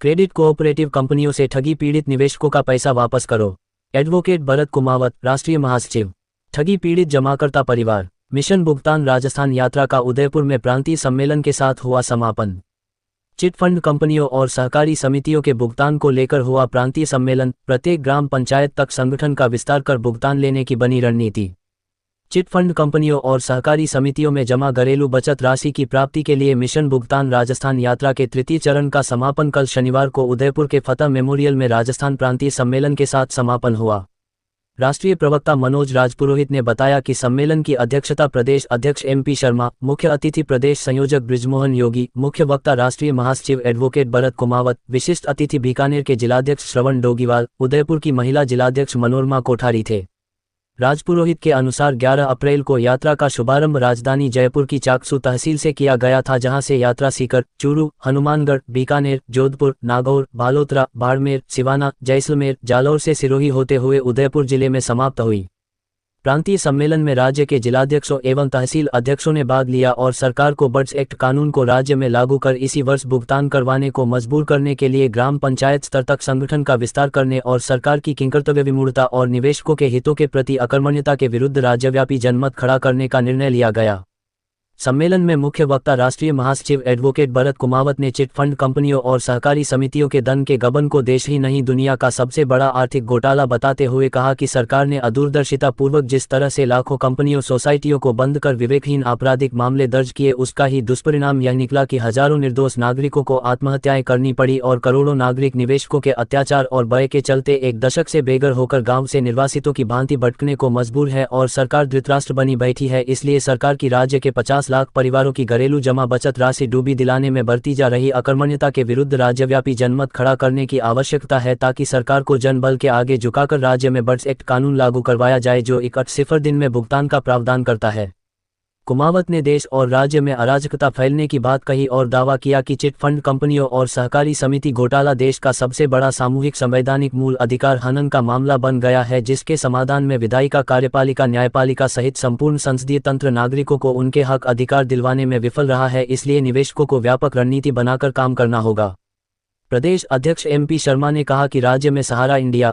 Credit cooperative कंपनियों से ठगी पीड़ित निवेशकों का पैसा वापस करो। एडवोकेट भरत कुमावत, राष्ट्रीय महासचिव। ठगी पीड़ित जमाकर्ता परिवार। मिशन भुगतान राजस्थान यात्रा का उदयपुर में प्रांतीय सम्मेलन के साथ हुआ समापन। चिटफंड कंपनियों और सहकारी समितियों के भुगतान को लेकर हुआ प्रांतीय सम्मेलन। प्रत्येक ग्राम पंचायत तक संगठन का विस्तार कर भुगतान लेने की बनी रणनीति। चिटफंड कंपनियों और सहकारी समितियों में जमा घरेलू बचत राशि की प्राप्ति के लिए मिशन भुगतान राजस्थान यात्रा के तृतीय चरण का समापन कल शनिवार को उदयपुर के फतह मेमोरियल में राजस्थान प्रांतीय सम्मेलन के साथ समापन हुआ। राष्ट्रीय प्रवक्ता मनोज राजपुरोहित ने बताया कि सम्मेलन की अध्यक्षता प्रदेश अध्यक्ष MP शर्मा, मुख्य अतिथि प्रदेश संयोजक बृजमोहन योगी, मुख्य वक्ता राष्ट्रीय महासचिव एडवोकेट भरत कुमावत, विशिष्ट अतिथि बीकानेर के जिलाध्यक्ष श्रवण डोगीवाल, उदयपुर की महिला जिलाध्यक्ष मनोरमा कोठारी थे। राजपुरोहित के अनुसार 11 अप्रैल को यात्रा का शुभारंभ राजधानी जयपुर की चाकसू तहसील से किया गया था, जहां से यात्रा सीकर, चूरू, हनुमानगढ़, बीकानेर, जोधपुर, नागौर, बालोतरा, बाड़मेर, सिवाना, जैसलमेर, जालौर से सिरोही होते हुए उदयपुर जिले में समाप्त हुई। प्रांतीय सम्मेलन में राज्य के जिलाध्यक्षों एवं तहसील अध्यक्षों ने भाग लिया और सरकार को बर्ड्स एक्ट कानून को राज्य में लागू कर इसी वर्ष भुगतान करवाने को मजबूर करने के लिए ग्राम पंचायत स्तर तक संगठन का विस्तार करने और सरकार की किंकर्तव्य विमूढ़ता और निवेशकों के हितों के प्रति अकर्मण्यता के विरुद्ध राज्यव्यापी जनमत खड़ा करने का निर्णय लिया गया। सम्मेलन में मुख्य वक्ता राष्ट्रीय महासचिव एडवोकेट भरत कुमावत ने चिटफंड कंपनियों और सहकारी समितियों के धन के गबन को देश ही नहीं दुनिया का सबसे बड़ा आर्थिक घोटाला बताते हुए कहा कि सरकार ने अदूरदर्शिता पूर्वक जिस तरह से लाखों कंपनियों सोसाइटियों को बंद कर विवेकहीन आपराधिक मामले दर्ज किए, उसका ही दुष्परिणाम यह निकला कि हजारों निर्दोष नागरिकों को आत्महत्याएं करनी पड़ी और करोड़ों नागरिक निवेशकों के अत्याचार और भय के चलते एक दशक से बेघर होकर गाँव से निर्वासितों की भांति भटकने को मजबूर है और सरकार धृतराष्ट्र बनी बैठी है। इसलिए सरकार की राज्य के 50 लाख परिवारों की घरेलू जमा बचत राशि डूबी दिलाने में बरती जा रही अकर्मण्यता के विरुद्ध राज्यव्यापी जनमत खड़ा करने की आवश्यकता है, ताकि सरकार को जनबल के आगे झुकाकर राज्य में बर्ड्स एक्ट कानून लागू करवाया जाए, जो 61 दिन में भुगतान का प्रावधान करता है। कुमावत ने देश और राज्य में अराजकता फैलने की बात कही और दावा किया कि चिटफंड कंपनियों और सहकारी समिति घोटाला देश का सबसे बड़ा सामूहिक संवैधानिक मूल अधिकार हनन का मामला बन गया है, जिसके समाधान में विधायिका, कार्यपालिका, न्यायपालिका सहित संपूर्ण संसदीय तंत्र नागरिकों को उनके हक अधिकार दिलवाने में विफल रहा है। इसलिए निवेशकों को व्यापक रणनीति बनाकर काम करना होगा। प्रदेश अध्यक्ष MP शर्मा ने कहा कि राज्य में सहारा इंडिया,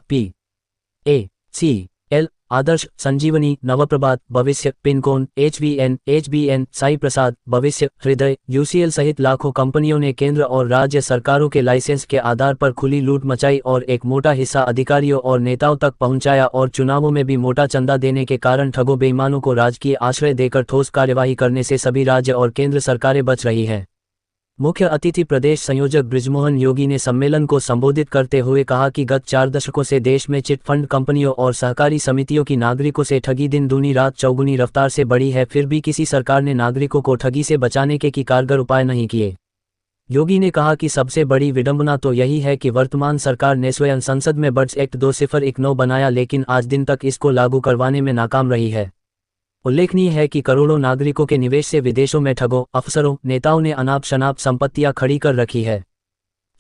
PACL, आदर्श, संजीवनी, नवप्रभात, भविष्य, पिनकोन, HBN, साई प्रसाद, भविष्य, हृदय, UCL सहित लाखों कंपनियों ने केंद्र और राज्य सरकारों के लाइसेंस के आधार पर खुली लूट मचाई और एक मोटा हिस्सा अधिकारियों और नेताओं तक पहुंचाया और चुनावों में भी मोटा चंदा देने के कारण ठगों बेईमानों को राजकीय आश्रय देकर ठोस कार्यवाही करने से सभी राज्य और केंद्र सरकारें बच रही हैं। मुख्य अतिथि प्रदेश संयोजक बृजमोहन योगी ने सम्मेलन को संबोधित करते हुए कहा कि गत 4 दशकों से देश में चिटफंड कंपनियों और सहकारी समितियों की नागरिकों से ठगी दिन दूनी रात चौगुनी रफ्तार से बढ़ी है, फिर भी किसी सरकार ने नागरिकों को ठगी से बचाने के कारगर उपाय नहीं किए। योगी ने कहा कि सबसे बड़ी विडंबना तो यही है कि वर्तमान सरकार ने स्वयं संसद में बर्ड्स एक्ट 2019 बनाया, लेकिन आज दिन तक इसको लागू करवाने में नाकाम रही है। उल्लेखनीय है कि करोड़ों नागरिकों के निवेश से विदेशों में ठगों, अफसरों, नेताओं ने अनाप शनाप संपत्तियां खड़ी कर रखी है।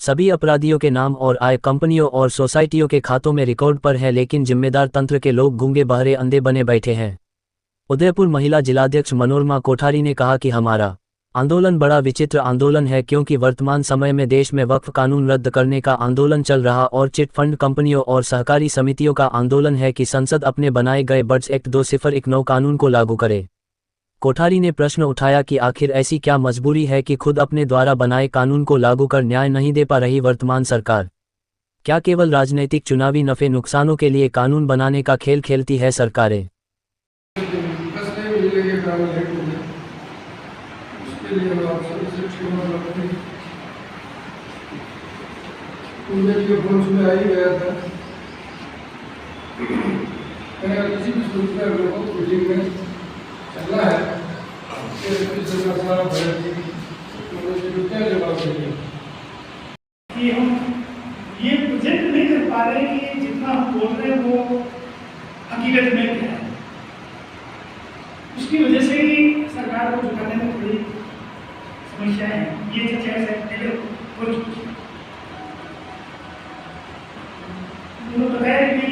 सभी अपराधियों के नाम और आय कंपनियों और सोसाइटियों के खातों में रिकॉर्ड पर है, लेकिन जिम्मेदार तंत्र के लोग गूंगे बहरे अंधे बने बैठे हैं। उदयपुर महिला जिलाध्यक्ष मनोरमा कोठारी ने कहा कि हमारा आंदोलन बड़ा विचित्र आंदोलन है, क्योंकि वर्तमान समय में देश में वक्फ कानून रद्द करने का आंदोलन चल रहा और चिटफंड कंपनियों और सहकारी समितियों का आंदोलन है कि संसद अपने बनाए गए बर्ड्स एक्ट 2019 कानून को लागू करे। कोठारी ने प्रश्न उठाया कि आखिर ऐसी क्या मजबूरी है कि खुद अपने द्वारा बनाए कानून को लागू कर न्याय नहीं दे पा रही वर्तमान सरकार? क्या केवल राजनैतिक चुनावी नफे नुकसानों के लिए कानून बनाने का खेल खेलती है सरकारें? में आ ही गया था। किसी भी सूचना मीटिंग में चलना है जवाब देंगे कि हम ये प्रोजेक्ट नहीं कर पा रहे कि जितना हम बोल रहे हैं वो हकीकत में क्या है। उसकी वजह से ही सरकार को झुकाने में थोड़ी समस्या है। ये चर्चा पहले हो चुकी है। उन्होंने बताया कि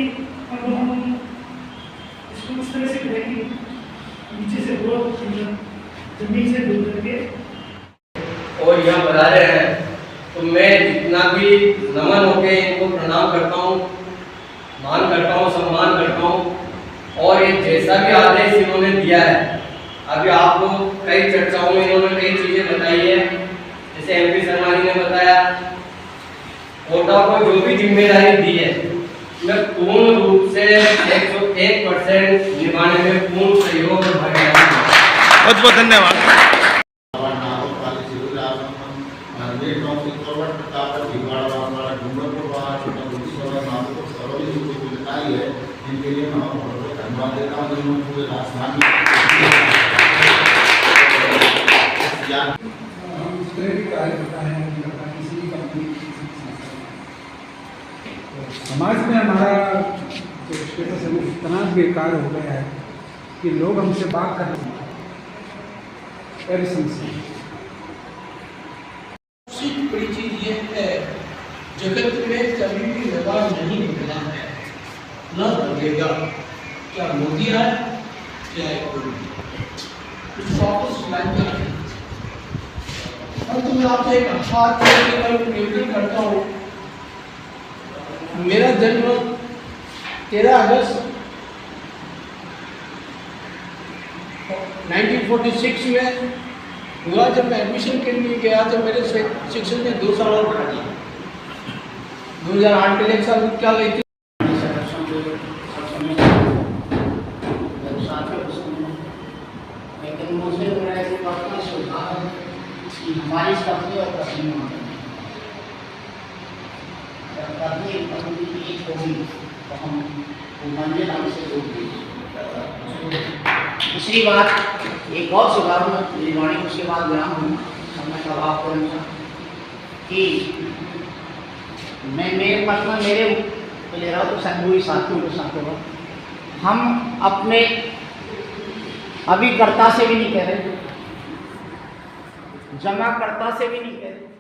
हम इसको उस तरह से करेंगे, नीचे से बहुत जमीन से दूर करके और यहाँ बता रहे हैं, तो मैं जितना भी नमन होके इनको प्रणाम करता हूँ, मान करता हूँ, सम्मान करता हूँ। और ये जैसा भी आदेश इन्होंने दिया है, अभी आपको कई चर्चाओं में इन्होंने कई चीज़ें बताई है, जैसे MP शर्मा जी ने बताया, कोटा को जो भी जिम्मेदारी दी है मैं पूर्ण रूप से 101% निभाने में पूर्ण सहयोग और भागीदारी दूंगा। बहुत बहुत धन्यवाद। इनके लिए मैं बहुत धन्यवाद देता हूँ। जिन्होंने पूरे राजस्थान हम इस तरह के कार्य करता है किसी भी कंपनी समाज में हमारा जो स्टेटस है वो इतना बेकार हो गया है कि लोग हमसे बात कर रहे हैं। सबसे बड़ी चीज ये है, जगत में कभी भी विवाद नहीं निकला है, न लगेगा, क्या मोदी है चाहे कोई, वापस लाइन है। और तो मैं आपसे एक हाथ निवेदन करता हूँ, मेरा जन्म 13 अगस्त 1946 में हुआ। जब मैं एडमिशन के लिए गया तो मेरे शिक्षण में 2 साल और बढ़ा दिया। 2008 के लिए 1 साल क्या गई थी। लेकिन मुझे मेरा एक अपना सुझाव है कि हमारी सब्जी और पसीना जब कभी कभी की होगी तो हम मंजिल हमसे दूर नहीं। दूसरी बात एक और सुधार में मेरी वाणी उसके बाद विराम हूँ समय का भाव को कि मैं मेरे पर्सनल मेरे ले रहा हूँ तो संगोई साथियों के साथ होगा। हम अपने अभिकर्ता से भी नहीं कह रहे, जमाकर्ता से भी नहीं कह रहे,